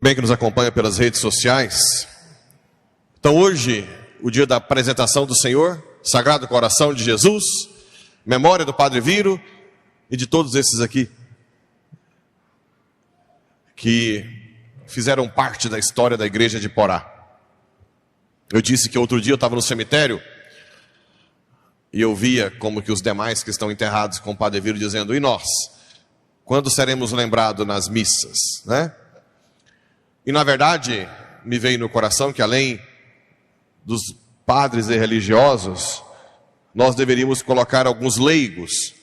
Bem que nos acompanha pelas redes sociais. Então hoje, o dia da apresentação do Senhor, Sagrado Coração de Jesus, memória do Padre Viro e de todos esses aqui que fizeram parte da história da igreja de Porá. Eu disse que outro dia eu estava no cemitério e eu via como que os demais que estão enterrados com o Padre Viro dizendo: e nós? Quando seremos lembrados nas missas, né? E na verdade, me veio no coração que além dos padres e religiosos, nós deveríamos colocar alguns leigos.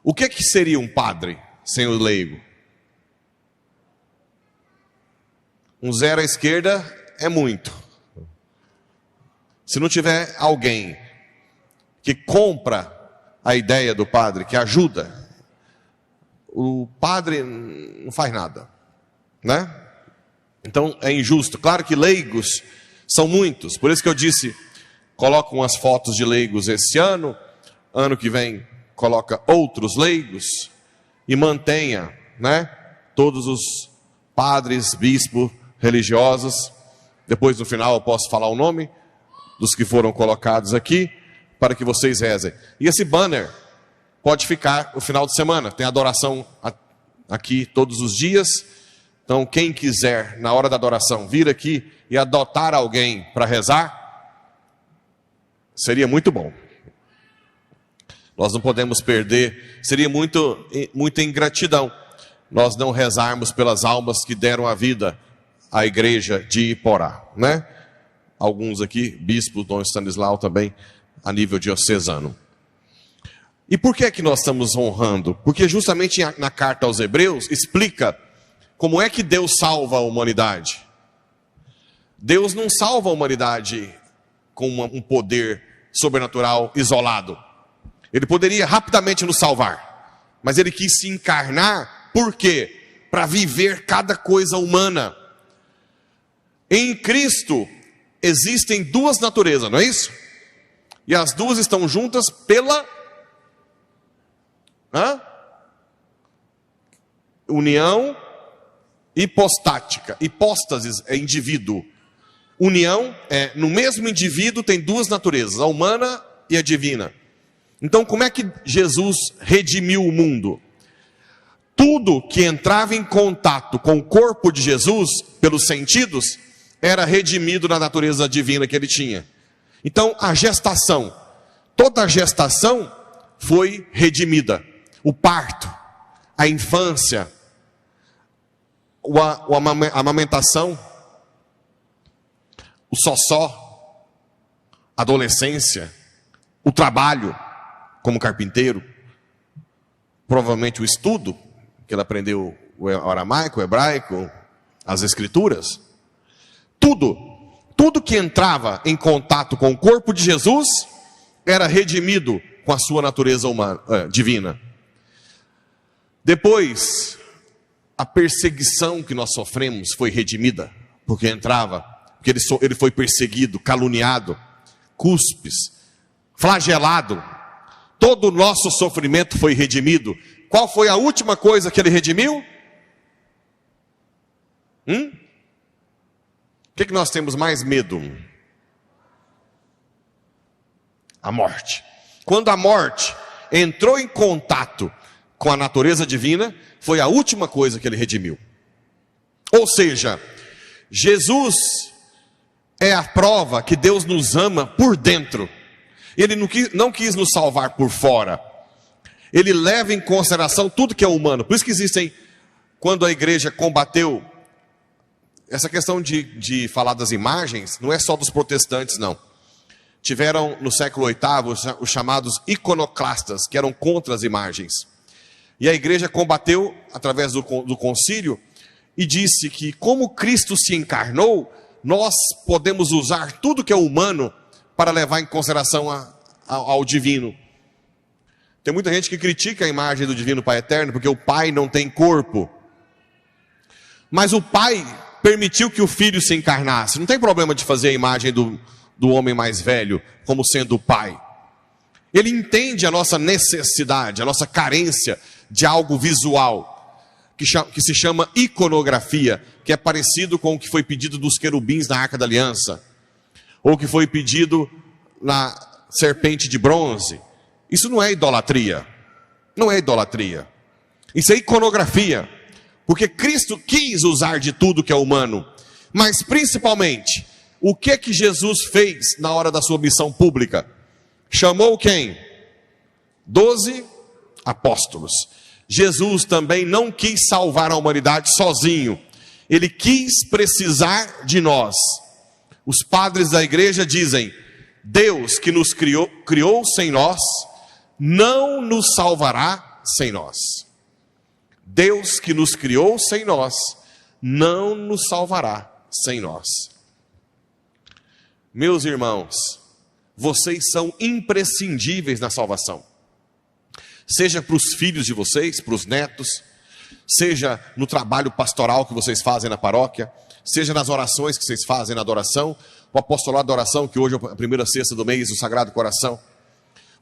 O que seria um padre sem o leigo? Um zero à esquerda é muito. Se não tiver alguém que compra a ideia do padre, que ajuda, o padre não faz nada, né? Então é injusto. Claro que leigos são muitos, por isso que eu disse, coloca umas fotos de leigos esse ano, ano que vem coloca outros leigos e mantenha, né, todos os padres, bispos, religiosos. Depois no final eu posso falar o nome dos que foram colocados aqui, para que vocês rezem. E esse banner pode ficar o final de semana, tem adoração aqui todos os dias. Então quem quiser na hora da adoração vir aqui e adotar alguém para rezar, seria muito bom. Nós não podemos perder, seria muita ingratidão nós não rezarmos pelas almas que deram a vida à igreja de Iporá, né? Alguns aqui, bispo Dom Stanislau também, a nível diocesano. E por que nós estamos honrando? Porque justamente na carta aos Hebreus explica como é que Deus salva a humanidade. Deus não salva a humanidade com um poder sobrenatural isolado. Ele poderia rapidamente nos salvar, mas ele quis se encarnar. Por quê? Para viver cada coisa humana. Em Cristo existem duas naturezas, não é isso? E as duas estão juntas pela união hipostática. Hipóstasis é indivíduo. União é, no mesmo indivíduo tem duas naturezas, a humana e a divina. Então como é que Jesus redimiu o mundo? Tudo que entrava em contato com o corpo de Jesus, pelos sentidos, era redimido na natureza divina que ele tinha. Então a gestação, toda a gestação foi redimida. O parto, a infância, a amamentação, o só, a adolescência, o trabalho como carpinteiro, provavelmente o estudo, que ele aprendeu o aramaico, o hebraico, as escrituras, tudo que entrava em contato com o corpo de Jesus era redimido com a sua natureza humana, divina. Depois, a perseguição que nós sofremos foi redimida, porque ele foi perseguido, caluniado, cuspes, flagelado. Todo o nosso sofrimento foi redimido. Qual foi a última coisa que ele redimiu? O que nós temos mais medo? A morte. Quando a morte entrou em contato com a natureza divina, foi a última coisa que ele redimiu. Ou seja, Jesus é a prova que Deus nos ama por dentro. Ele não quis nos salvar por fora. Ele leva em consideração tudo que é humano. Por isso que existem, quando a igreja combateu essa questão de falar das imagens, não é só dos protestantes, não. Tiveram no século VIII os chamados iconoclastas, que eram contra as imagens. E a igreja combateu através do concílio e disse que como Cristo se encarnou, nós podemos usar tudo que é humano para levar em consideração ao divino. Tem muita gente que critica a imagem do Divino Pai Eterno, porque o Pai não tem corpo. Mas o Pai permitiu que o Filho se encarnasse. Não tem problema de fazer a imagem do homem mais velho como sendo o Pai. Ele entende a nossa necessidade, a nossa carência de algo visual. que se chama iconografia, que é parecido com o que foi pedido dos querubins na Arca da Aliança, ou que foi pedido na serpente de bronze. Isso não é idolatria. Não é idolatria. Isso é iconografia. Porque Cristo quis usar de tudo que é humano. Mas principalmente, o que Jesus fez na hora da sua missão pública? Chamou quem? 12 apóstolos. Jesus também não quis salvar a humanidade sozinho. Ele quis precisar de nós. Os padres da igreja dizem: Deus que nos criou sem nós, não nos salvará sem nós. Deus que nos criou sem nós, não nos salvará sem nós. Meus irmãos, vocês são imprescindíveis na salvação. Seja para os filhos de vocês, para os netos, seja no trabalho pastoral que vocês fazem na paróquia, seja nas orações que vocês fazem na adoração, o apostolado da oração, que hoje é a primeira sexta do mês do Sagrado Coração.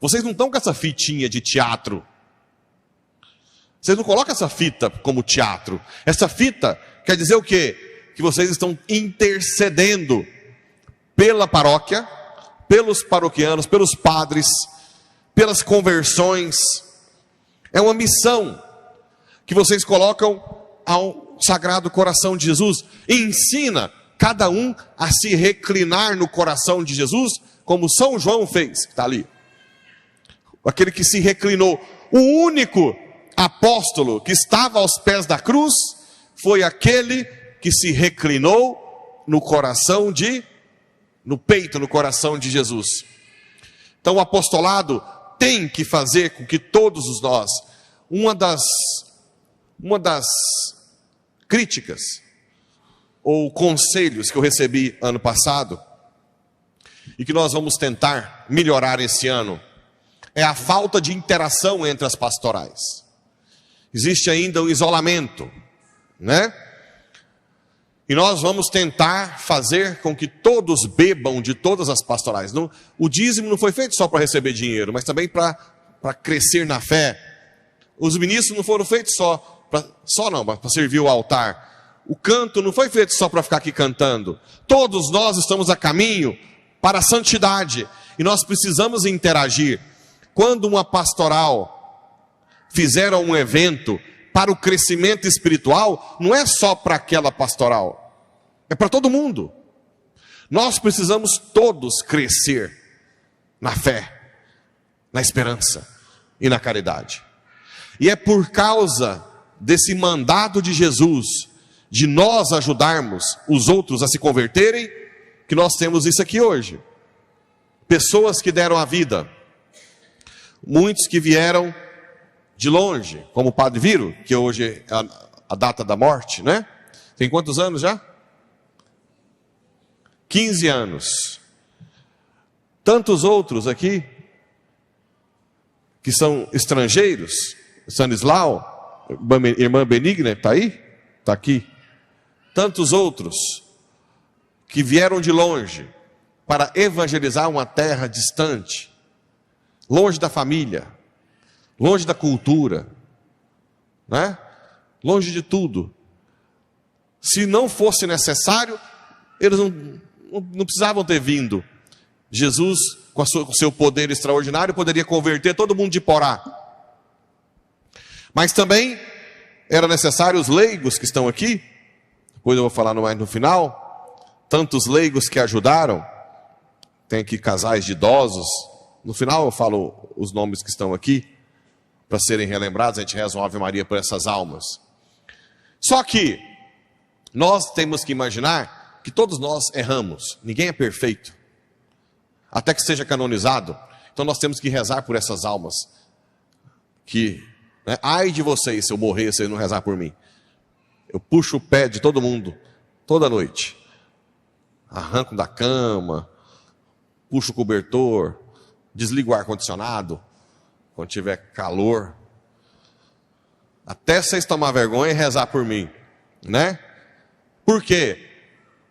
Vocês não estão com essa fitinha de teatro. Vocês não colocam essa fita como teatro. Essa fita quer dizer o quê? Que vocês estão intercedendo pela paróquia, pelos paroquianos, pelos padres, pelas conversões. É uma missão que vocês colocam ao Sagrado Coração de Jesus. E ensina cada um a se reclinar no coração de Jesus, como São João fez, que está ali. Aquele que se reclinou. O único apóstolo que estava aos pés da cruz foi aquele que se reclinou no peito, no coração de Jesus. Então o apostolado tem que fazer com que todos nós, uma das críticas ou conselhos que eu recebi ano passado e que nós vamos tentar melhorar esse ano, é a falta de interação entre as pastorais. Existe ainda um isolamento, né? E nós vamos tentar fazer com que todos bebam de todas as pastorais. O dízimo não foi feito só para receber dinheiro, mas também para crescer na fé. Os ministros não foram feitos só para servir o altar. O canto não foi feito só para ficar aqui cantando. Todos nós estamos a caminho para a santidade. E nós precisamos interagir. Quando uma pastoral fizer um evento para o crescimento espiritual, não é só para aquela pastoral, é para todo mundo. Nós precisamos todos crescer na fé, na esperança e na caridade. E é por causa desse mandado de Jesus, de nós ajudarmos os outros a se converterem, que nós temos isso aqui hoje. Pessoas que deram a vida, muitos que vieram de longe, como o Padre Viro, que hoje é a data da morte, né? Tem quantos anos já? 15 anos. Tantos outros aqui, que são estrangeiros, Stanislau, irmã Benigna, está aí? Está aqui. Tantos outros, que vieram de longe, para evangelizar uma terra distante, longe da família, longe da cultura, né? Longe de tudo. Se não fosse necessário, eles não precisavam ter vindo. Jesus, com o seu poder extraordinário, poderia converter todo mundo de Porá. Mas também era necessário os leigos que estão aqui, depois eu vou falar mais no final, tantos leigos que ajudaram. Tem aqui casais de idosos. No final eu falo os nomes que estão aqui, para serem relembrados. A gente reza uma Ave Maria por essas almas. Só que nós temos que imaginar que todos nós erramos. Ninguém é perfeito, até que seja canonizado. Então nós temos que rezar por essas almas. Ai de vocês se eu morrer, se vocês não rezar por mim. Eu puxo o pé de todo mundo, toda noite. Arranco da cama, puxo o cobertor, desligo o ar-condicionado, quando tiver calor, até vocês tomar vergonha e rezar por mim, né? Por quê?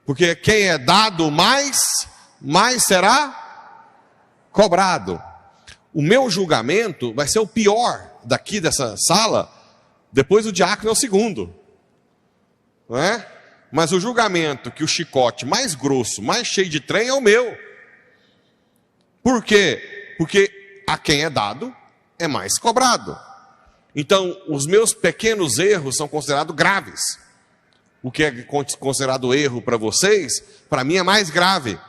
Porque quem é dado mais será cobrado. O meu julgamento vai ser o pior daqui dessa sala, Depois o diácono é o segundo. Não é? Mas o julgamento que o chicote mais grosso, mais cheio de trem é o meu. Por quê? Porque a quem é dado é mais cobrado. Então, os meus pequenos erros são considerados graves. O que é considerado erro para vocês, para mim é mais grave.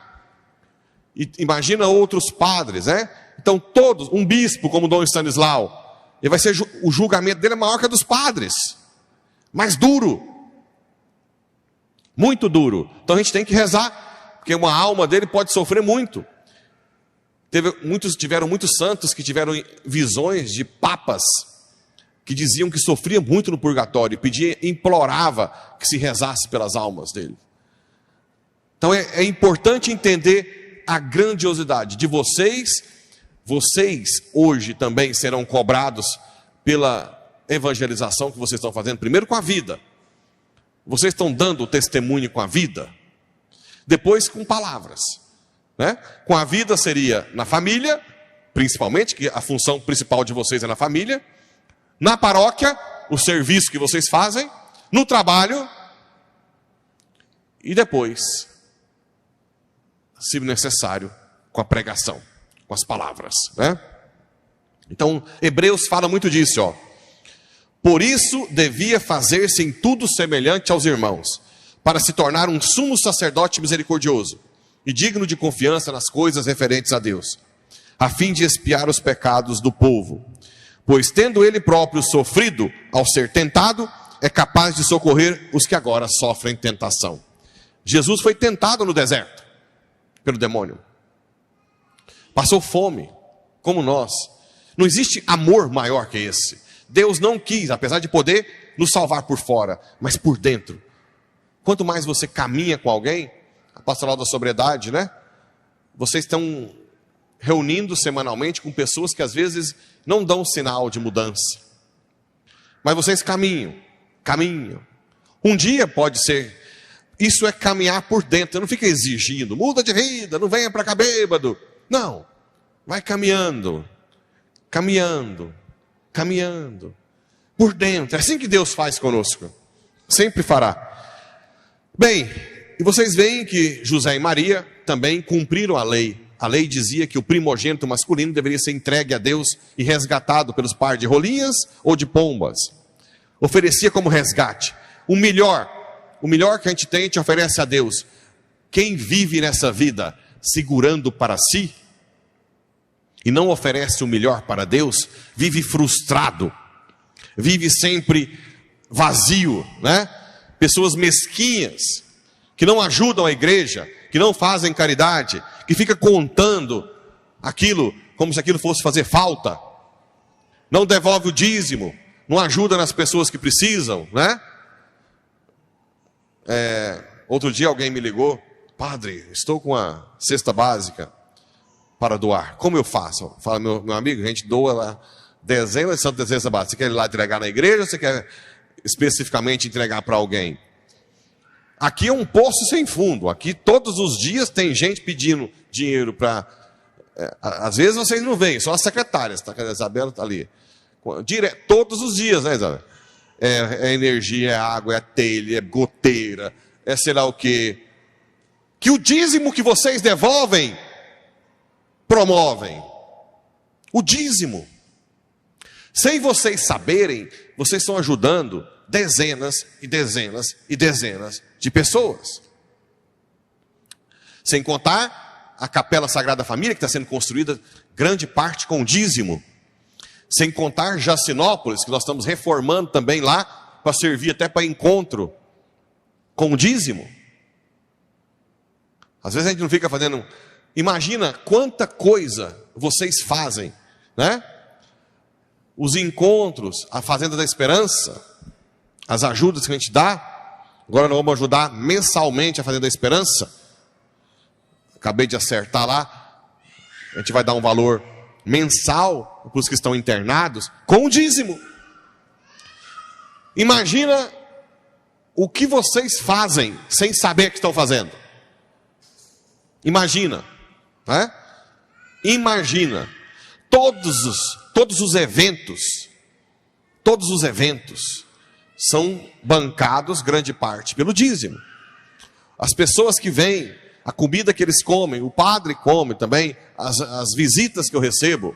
E imagina outros padres, né? Então todos, um bispo como Dom Stanislau, ele vai ser, o julgamento dele é maior que o dos padres. Mais duro. Muito duro. Então a gente tem que rezar, porque uma alma dele pode sofrer muito. Tiveram muitos santos que tiveram visões de papas, que diziam que sofria muito no purgatório, implorava que se rezasse pelas almas dele. Então é importante entender a grandiosidade de vocês. Vocês hoje também serão cobrados pela evangelização que vocês estão fazendo, primeiro com a vida. Vocês estão dando o testemunho com a vida, depois com palavras, né? Com a vida seria na família, principalmente, que a função principal de vocês é na família, na paróquia, o serviço que vocês fazem, no trabalho, e depois, se necessário, com a pregação, com as palavras, né? Então, Hebreus fala muito disso, ó. Por isso devia fazer-se em tudo semelhante aos irmãos, para se tornar um sumo sacerdote misericordioso e digno de confiança nas coisas referentes a Deus, a fim de expiar os pecados do povo. Pois tendo ele próprio sofrido ao ser tentado, é capaz de socorrer os que agora sofrem tentação. Jesus foi tentado no deserto pelo demônio. Passou fome, como nós. Não existe amor maior que esse. Deus não quis, apesar de poder nos salvar por fora, mas por dentro. Quanto mais você caminha com alguém, a pastoral da sobriedade, né? Vocês estão reunindo semanalmente com pessoas que às vezes não dão sinal de mudança. Mas vocês caminham. Um dia pode ser, isso é caminhar por dentro, não fica exigindo, muda de vida, não venha para cá bêbado. Não, vai caminhando, por dentro. É assim que Deus faz conosco, sempre fará. Bem, e vocês veem que José e Maria também cumpriram a lei. A lei dizia que o primogênito masculino deveria ser entregue a Deus e resgatado pelos par de rolinhas ou de pombas. Oferecia como resgate. O melhor que a gente tem, a gente oferece a Deus. Quem vive nessa vida segurando para si e não oferece o melhor para Deus, vive frustrado, vive sempre vazio, né? Pessoas mesquinhas, que não ajudam a igreja, que não fazem caridade, que fica contando aquilo como se aquilo fosse fazer falta, não devolve o dízimo, não ajuda nas pessoas que precisam, né? Outro dia alguém me ligou: padre, estou com a cesta básica para doar, como eu faço? Fala, meu amigo, a gente doa lá dezenas de cesta básica. Você quer ir lá entregar na igreja ou você quer especificamente entregar para alguém? Aqui é um poço sem fundo. Aqui todos os dias tem gente pedindo dinheiro para... às vezes vocês não veem, só as secretárias, tá? A Isabela está ali. Todos os dias, né, Isabela? É energia, é água, é telha, é goteira, é sei lá o quê. Que o dízimo que vocês devolvem, promovem. O dízimo. Sem vocês saberem, vocês estão ajudando dezenas e dezenas e dezenas de pessoas. Sem contar a Capela Sagrada Família, que está sendo construída grande parte com dízimo. Sem contar Jacinópolis, que nós estamos reformando também lá, para servir até para encontro com dízimo. Às vezes a gente não fica fazendo... Imagina quanta coisa vocês fazem, né? Os encontros, a Fazenda da Esperança, as ajudas que a gente dá. Agora nós vamos ajudar mensalmente a Fazenda da Esperança. Acabei de acertar lá. A gente vai dar um valor mensal para os que estão internados com o dízimo. Imagina o que vocês fazem sem saber que estão fazendo. Imagina, né? Imagina todos os eventos todos os eventos são bancados, grande parte, pelo dízimo. As pessoas que vêm, a comida que eles comem, o padre come também, as visitas que eu recebo,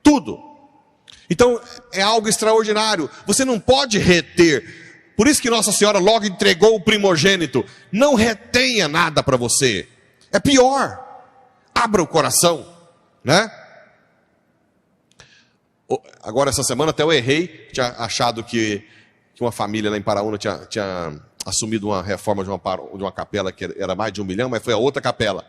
tudo. Então, é algo extraordinário. Você não pode reter. Por isso que Nossa Senhora logo entregou o primogênito. Não retenha nada para você. É pior. Abra o coração, né? Agora, essa semana até eu errei. Tinha achado que uma família lá em Paraúna tinha assumido uma reforma de uma capela que era mais de 1 milhão, mas foi a outra capela.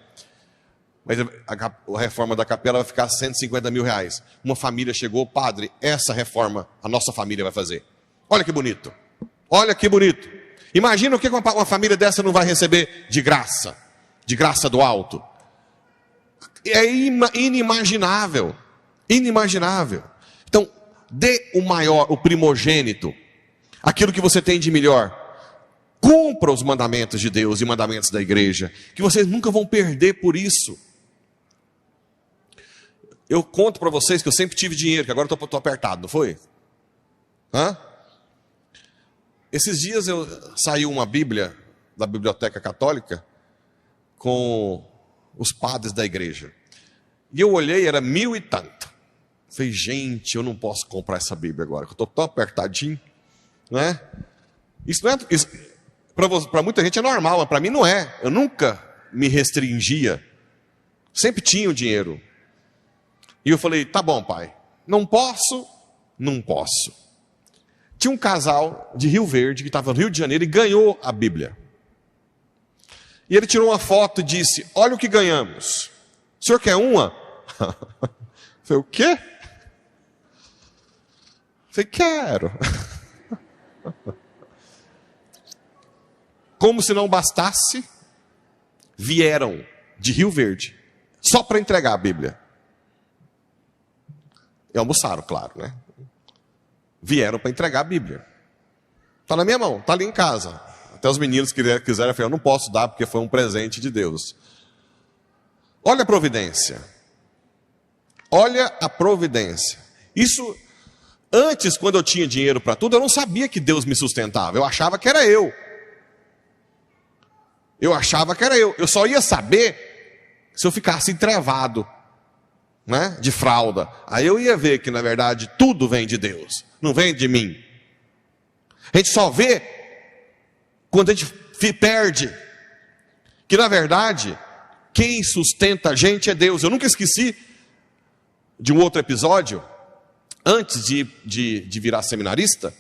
Mas a reforma da capela vai ficar 150 mil reais. Uma família chegou, padre, essa reforma a nossa família vai fazer. Olha que bonito. Olha que bonito. Imagina o que uma família dessa não vai receber de graça do alto. É inimaginável. Inimaginável. Então, dê o primogênito, aquilo que você tem de melhor. Cumpra os mandamentos de Deus e mandamentos da igreja, que vocês nunca vão perder por isso. Eu conto para vocês que eu sempre tive dinheiro, que agora eu estou apertado, não foi? Esses dias saiu uma Bíblia da Biblioteca Católica com os padres da igreja. E eu olhei, era 1.000 e tanto. Falei, gente, eu não posso comprar essa Bíblia agora, que eu estou tão apertadinho, né? Isso não é... Para muita gente é normal, mas para mim não é. Eu nunca me restringia. Sempre tinha o dinheiro. E eu falei, tá bom, pai. Não posso. Tinha um casal de Rio Verde, que estava no Rio de Janeiro, e ganhou a Bíblia. E ele tirou uma foto e disse, olha o que ganhamos. O senhor quer uma? Eu falei, o quê? Eu falei, quero. Como se não bastasse, vieram de Rio Verde, só para entregar a Bíblia. E almoçaram, claro, né? Vieram para entregar a Bíblia. Está na minha mão, está ali em casa. Até os meninos quiseram, eu falei, eu não posso dar, porque foi um presente de Deus. Olha a providência. Olha a providência. Isso, antes, quando eu tinha dinheiro para tudo, eu não sabia que Deus me sustentava. Eu achava que era eu. Eu só ia saber se eu ficasse entrevado, né, de fralda. Aí eu ia ver que, na verdade, tudo vem de Deus, não vem de mim. A gente só vê quando a gente perde, que, na verdade, quem sustenta a gente é Deus. Eu nunca esqueci de um outro episódio. Antes de virar seminarista,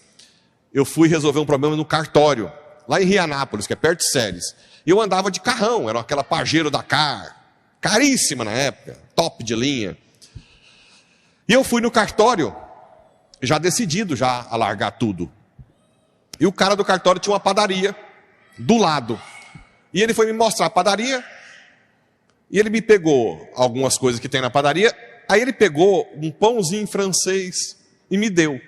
eu fui resolver um problema no cartório, lá em Rianápolis, que é perto de Séries. E eu andava de carrão, era aquela Pajero Dakar, caríssima na época, top de linha. E eu fui no cartório, já decidido a largar tudo. E o cara do cartório tinha uma padaria do lado. E ele foi me mostrar a padaria, e ele me pegou algumas coisas que tem na padaria, aí ele pegou um pãozinho francês e me deu.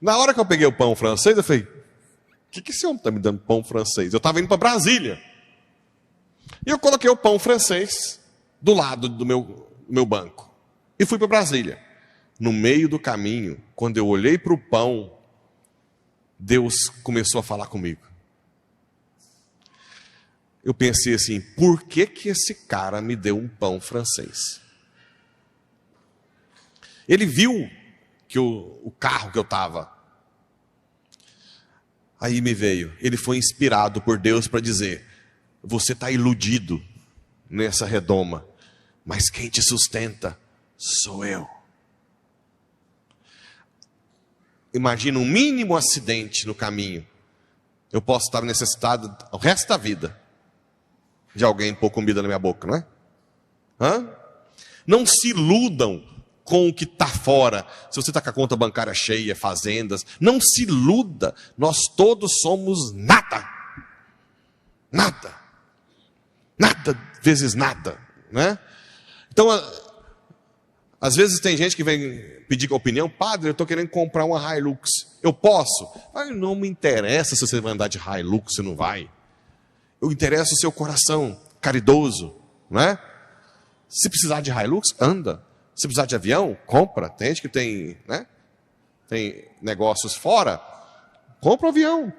Na hora que eu peguei o pão francês, eu falei, o que esse homem está me dando pão francês? Eu estava indo para Brasília. E eu coloquei o pão francês do lado do meu banco. E fui para Brasília. No meio do caminho, quando eu olhei para o pão, Deus começou a falar comigo. Eu pensei assim, por que esse cara me deu um pão francês? Ele viu que o carro que eu estava. Aí me veio, ele foi inspirado por Deus para dizer, você está iludido nessa redoma, mas quem te sustenta sou eu. Imagina um mínimo acidente no caminho, eu posso estar necessitado o resto da vida de alguém pôr comida na minha boca, não é? Não se iludam com o que está fora. Se você está com a conta bancária cheia, fazendas, não se iluda. Nós todos somos nada. Nada. Nada vezes nada, né? Então, às vezes tem gente que vem pedir opinião. Padre, eu estou querendo comprar uma Hilux. Eu posso? Não me interessa se você vai andar de Hilux, se não vai. Eu interesso o seu coração caridoso, né? Se precisar de Hilux, anda. Se precisar de avião, compra. Tem gente que tem, né? tem negócios fora, compra um avião.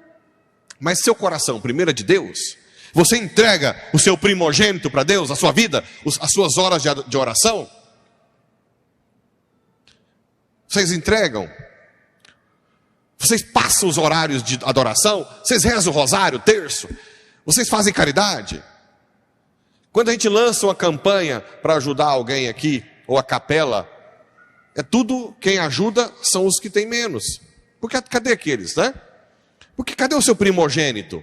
Mas seu coração primeiro é de Deus? Você entrega o seu primogênito para Deus, a sua vida, as suas horas de oração? Vocês entregam? Vocês passam os horários de adoração? Vocês rezam o rosário, o terço? Vocês fazem caridade? Quando a gente lança uma campanha para ajudar alguém aqui, ou a capela, é tudo, quem ajuda são os que têm menos. Porque cadê aqueles, né? Porque cadê o seu primogênito?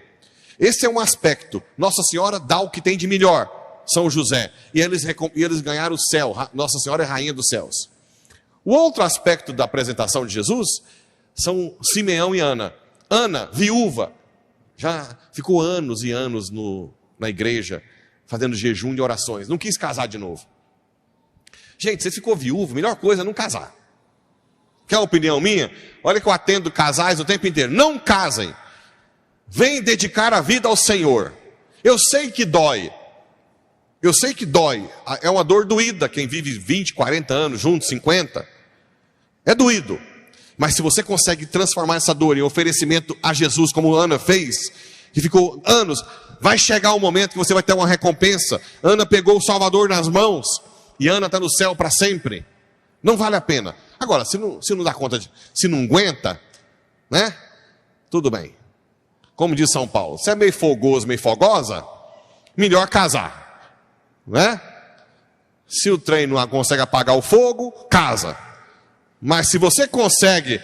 Esse é um aspecto. Nossa Senhora dá o que tem de melhor, São José. E eles ganharam o céu. Nossa Senhora é rainha dos céus. O outro aspecto da apresentação de Jesus são Simeão e Ana. Ana, viúva, já ficou anos e anos na igreja, fazendo jejum de orações. Não quis casar de novo. Gente, você ficou viúvo, melhor coisa é não casar. Quer a opinião minha? Olha que eu atendo casais o tempo inteiro. Não casem. Vem dedicar a vida ao Senhor. Eu sei que dói. Eu sei que dói. É uma dor doída. Quem vive 20, 40 anos juntos, 50. É doído. Mas se você consegue transformar essa dor em oferecimento a Jesus, como Ana fez, que ficou anos, vai chegar um momento que você vai ter uma recompensa. Ana pegou o Salvador nas mãos. E Ana está no céu para sempre. Não vale a pena. Agora, se não dá conta, se não aguenta, né? Tudo bem. Como diz São Paulo, se é meio fogoso, meio fogosa, melhor casar, né? Se o trem não consegue apagar o fogo, casa. Mas se você consegue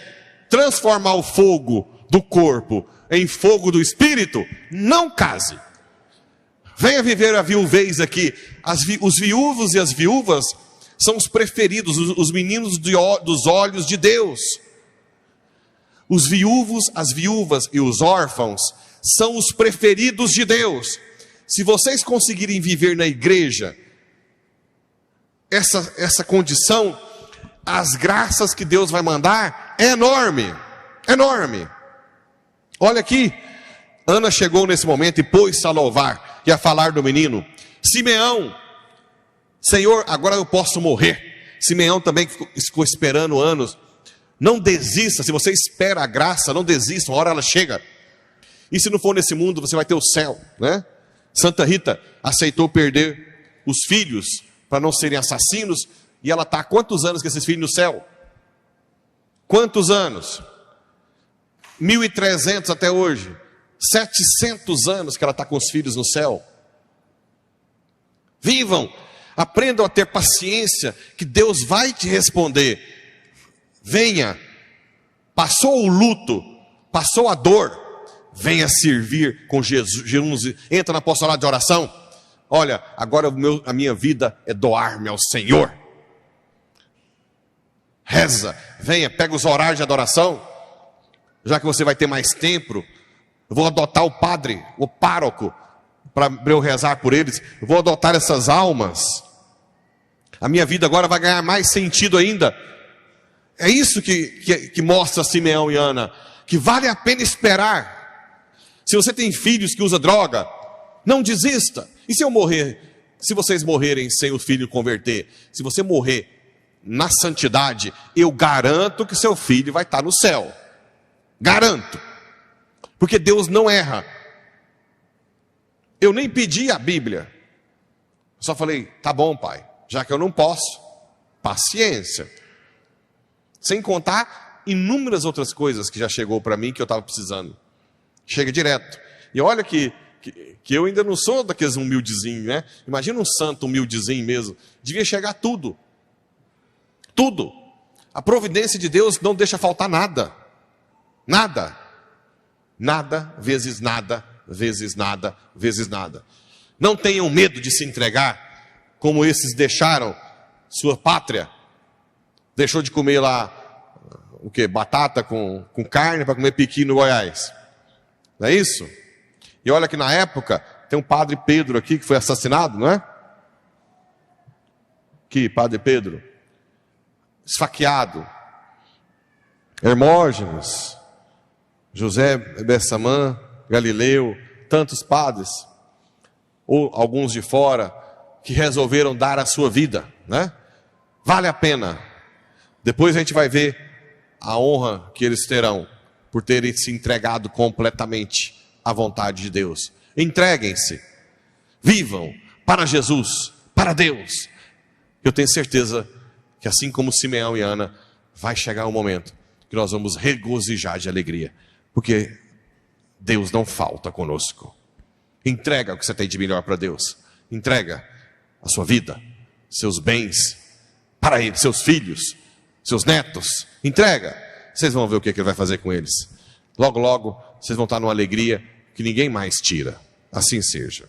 transformar o fogo do corpo em fogo do espírito, não case. Venha viver a viuvez aqui. Os viúvos e as viúvas são os preferidos, os meninos dos olhos de Deus. Os viúvos, as viúvas e os órfãos são os preferidos de Deus. Se vocês conseguirem viver na igreja essa condição, as graças que Deus vai mandar é enorme, enorme. Olha aqui, Ana chegou nesse momento e pôs-se a louvar e a falar do menino. Simeão, Senhor, agora eu posso morrer. Simeão também ficou esperando anos. Não desista, se você espera a graça, não desista, uma hora ela chega. E se não for nesse mundo, você vai ter o céu, né? Santa Rita aceitou perder os filhos para não serem assassinos, e ela está há quantos anos com esses filhos no céu? Quantos anos? 1.300 até hoje. 700 anos que ela está com os filhos no céu. Vivam, aprendam a ter paciência, que Deus vai te responder. Venha, passou o luto, passou a dor, venha servir com Jesus, entra na apostolado de oração. Olha, agora a minha vida é doar-me ao Senhor. Reza, venha, pega os horários de adoração, já que você vai ter mais tempo. Eu vou adotar o padre, o pároco, para eu rezar por eles. Eu vou adotar essas almas. A minha vida agora vai ganhar mais sentido ainda. É isso que mostra Simeão e Ana, que vale a pena esperar. Se você tem filhos que usam droga, não desista. E se eu morrer? Se vocês morrerem sem o filho converter, se você morrer na santidade, eu garanto que seu filho vai estar no céu. Garanto. Porque Deus não erra. Eu nem pedi a Bíblia. Só falei, tá bom, pai, já que eu não posso, paciência. Sem contar inúmeras outras coisas que já chegou para mim que eu estava precisando. Chega direto. E olha que eu ainda não sou daqueles humildezinhos, né? Imagina um santo humildezinho mesmo. Devia chegar tudo. Tudo. A providência de Deus não deixa faltar nada. Nada. Nada, vezes nada, vezes nada, vezes nada. Não tenham medo de se entregar, como esses deixaram sua pátria. Deixou de comer lá, o quê? Batata com carne para comer piqui no Goiás. Não é isso? E olha que na época, tem um padre Pedro aqui que foi assassinado, não é? Que padre Pedro? Esfaqueado. Hermógenes, José Bessamã, Galileu, tantos padres, ou alguns de fora, que resolveram dar a sua vida, né? Vale a pena. Depois a gente vai ver a honra que eles terão por terem se entregado completamente à vontade de Deus. Entreguem-se, vivam para Jesus, para Deus. Eu tenho certeza que assim como Simeão e Ana, vai chegar um momento que nós vamos regozijar de alegria, porque Deus não falta conosco. Entrega o que você tem de melhor para Deus. Entrega a sua vida, seus bens para Ele, seus filhos, seus netos. Entrega. Vocês vão ver o que Ele vai fazer com eles. Logo, logo, vocês vão estar numa alegria que ninguém mais tira. Assim seja.